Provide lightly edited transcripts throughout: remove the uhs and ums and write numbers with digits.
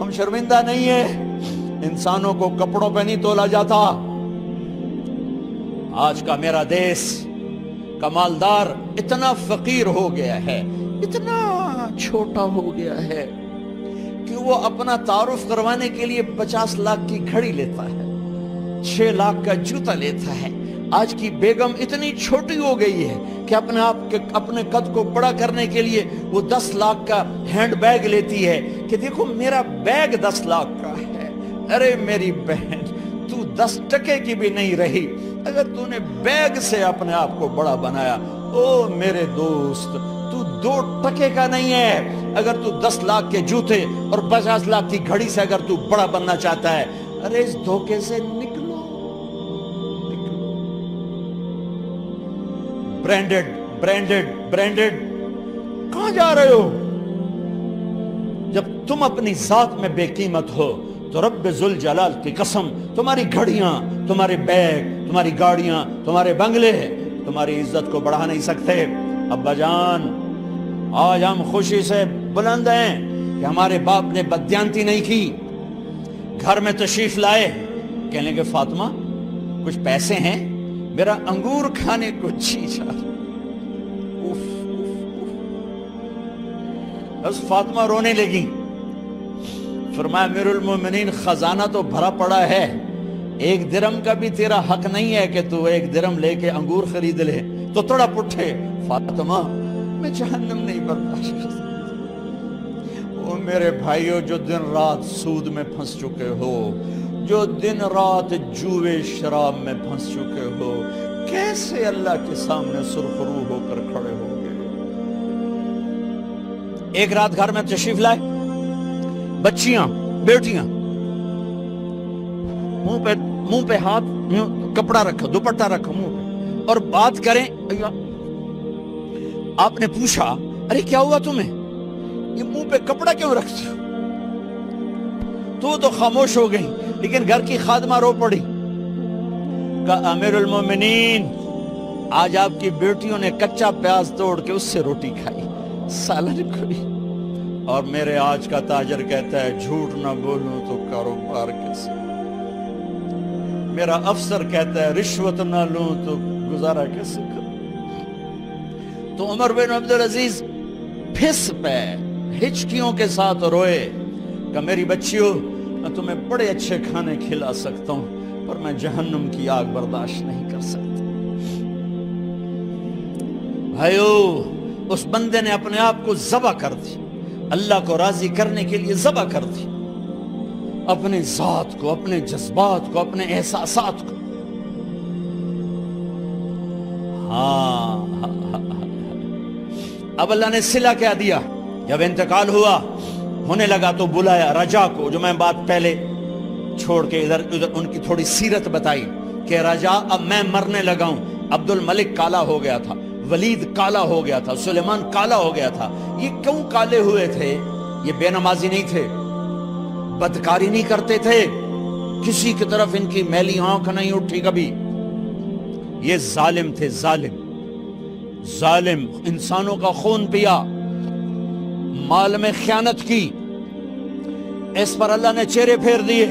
ہم شرمندہ نہیں ہیں، انسانوں کو کپڑوں پہ نہیں تولا جاتا۔ آج کا میرا دیس کا مالدار اتنا فقیر ہو گیا ہے، اتنا چھوٹا ہو گیا ہے کہ وہ اپنا تعارف کروانے کے لیے 50 لاکھ کی گھڑی لیتا ہے، 6 لاکھ کا جوتا لیتا ہے۔ آج کی بیگم اتنی چھوٹی ہو گئی ہے کہ اپنے قد کو بڑا کرنے کے لیے وہ 10 لاکھ کا ہینڈ بیگ لیتی ہے کہ دیکھو میرا بیگ 10 لاکھ کا ہے۔ ارے میری بہن، تو 10 ٹکے کی بھی نہیں رہی اگر تو نے بیگ سے اپنے آپ کو بڑا بنایا۔ او میرے دوست، تو 2 ٹکے کا نہیں ہے اگر تو 10 لاکھ کے جوتے اور 50 لاکھ کی گھڑی سے اگر تو بڑا بننا چاہتا ہے۔ ارے اس دھوکے سے نکلو۔ برینڈڈ برینڈڈ برینڈڈ، کہاں جا رہے ہو؟ جب تم اپنی ذات میں بے قیمت ہو تو رب ذوالجلال کی قسم تمہاری گھڑیاں، تمہارے بیگ، تمہاری گاڑیاں، تمہارے بنگلے تمہاری عزت کو بڑھا نہیں سکتے۔ ابا جان، آج ہم خوشی سے بلند ہیں کہ ہمارے باپ نے بددیانتی نہیں کی۔ گھر میں تشریف لائے، کہنے کہ فاطمہ کچھ پیسے ہیں، میرا انگور کھانے کو جی چاہ رہا۔ بس فاطمہ رونے لگی۔ فرمایا امیر المومنین، خزانہ تو بھرا پڑا ہے، 1 درہم کا بھی تیرا حق نہیں ہے کہ تو 1 درہم لے کے انگور خرید لے۔ تو تڑپ اٹھے، فاطمہ میں جہنم نہیں برداشت کر سکتا۔ او میرے بھائیو، جو دن رات سود میں پھنس چکے ہو، جو دن رات جوے شراب میں پھنس چکے ہو، کیسے اللہ کے سامنے سرخرو ہو کر کھڑے ہو گئے؟ ایک رات گھر میں تشریف لائے، بچیاں، بیٹیاں، منہ پہ ہاتھ، کپڑا رکھا، دوپٹہ رکھا منہ پہ، اور بات کریں۔ آپ نے پوچھا ارے کیا ہوا تمہیں، یہ منہ پہ کپڑا کیوں رکھتے ہو؟ تو خاموش ہو گئی، لیکن گھر کی خادمہ رو پڑی۔ کہا امیر المومنین، آج آپ کی بیٹیوں نے کچا پیاز توڑ کے اس سے روٹی کھائی، سالن کھائی، اور میرے آج کا تاجر کہتا ہے جھوٹ نہ بولوں تو کاروبار کیسے؟ میرا افسر کہتا ہے رشوت نہ لوں تو گزارا کیسے کروں؟ تو عمر بن عبدالعزیز پھس پہ ہچکیوں کے ساتھ روئے کہ میری بچیوں، میں تمہیں بڑے اچھے کھانے کھلا سکتا ہوں پر میں جہنم کی آگ برداشت نہیں کر سکتا۔ بھائیو، اس بندے نے اپنے آپ کو ذبح کر دی، اللہ کو راضی کرنے کے لیے ذبح کر دی، اپنے ذات کو، اپنے جذبات کو، اپنے احساسات کو۔ اب اللہ نے صلہ کیا دیا، جب انتقال ہونے لگا تو بلایا رجا کو، جو میں بات پہلے چھوڑ کے ادھر ان کی تھوڑی سیرت بتائی کہ رجا اب میں مرنے لگا ہوں۔ عبد الملک کالا ہو گیا تھا، ولید کالا ہو گیا تھا، سلیمان کالا ہو گیا تھا۔ یہ کیوں کالے ہوئے تھے؟ یہ بے نمازی نہیں تھے، بدکاری نہیں کرتے تھے، کسی کی طرف ان کی میلی آنکھ نہیں اٹھی کبھی۔ یہ ظالم تھے، ظالم، انسانوں کا خون پیا، مال میں خیانت کی، اس پر اللہ نے چہرے پھیر دیے۔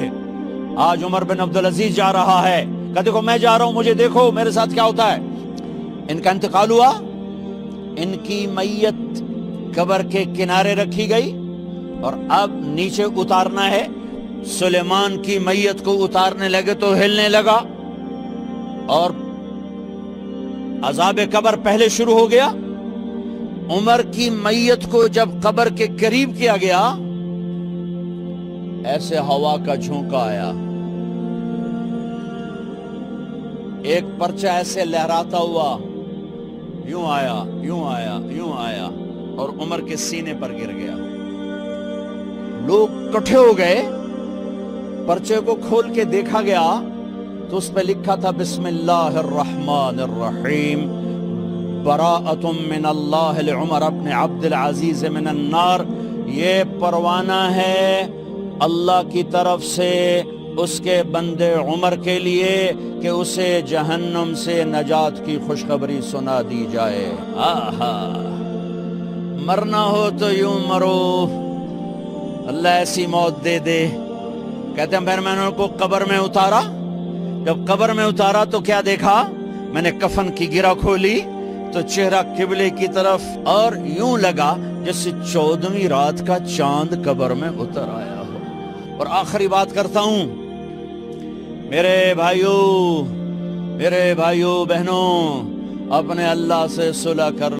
آج عمر بن عبدالعزیز جا رہا ہے کہ دیکھو میں جا رہا ہوں، مجھے دیکھو میرے ساتھ کیا ہوتا ہے۔ ان کا انتقال ہوا، ان کی میت قبر کے کنارے رکھی گئی اور اب نیچے اتارنا ہے۔ سلیمان کی میت کو اتارنے لگے تو ہلنے لگا اور عذاب قبر پہلے شروع ہو گیا۔ عمر کی میت کو جب قبر کے قریب کیا گیا، ایسے ہوا کا جھونکا آیا، ایک پرچہ ایسے لہراتا ہوا یوں آیا، یوں آیا، یوں آیا اور عمر کے سینے پر گر گیا۔ لوگ کٹھے ہو گئے، پرچے کو کھول کے دیکھا گیا تو اس پہ لکھا تھا بسم اللہ الرحمن الرحیم، براءۃ من اللہ لعمر ابن عبد العزیز من النار۔ یہ پروانہ ہے اللہ کی طرف سے اس کے بندے عمر کے لیے کہ اسے جہنم سے نجات کی خوشخبری سنا دی جائے۔ آہا، مرنا ہو تو یوں مرو، اللہ ایسی موت دے دے. کہتے ہیں پھر میں نے ان کو قبر میں اتارا. جب قبر میں اتارا تو کیا دیکھا؟ میں نے کفن کی گرہ کھولی تو چہرہ قبلے کی طرف، اور یوں لگا جیسے 14ویں رات کا چاند قبر میں اتر آیا ہو. اور آخری بات کرتا ہوں، میرے بھائیوں بہنوں، اپنے اللہ سے صلح کر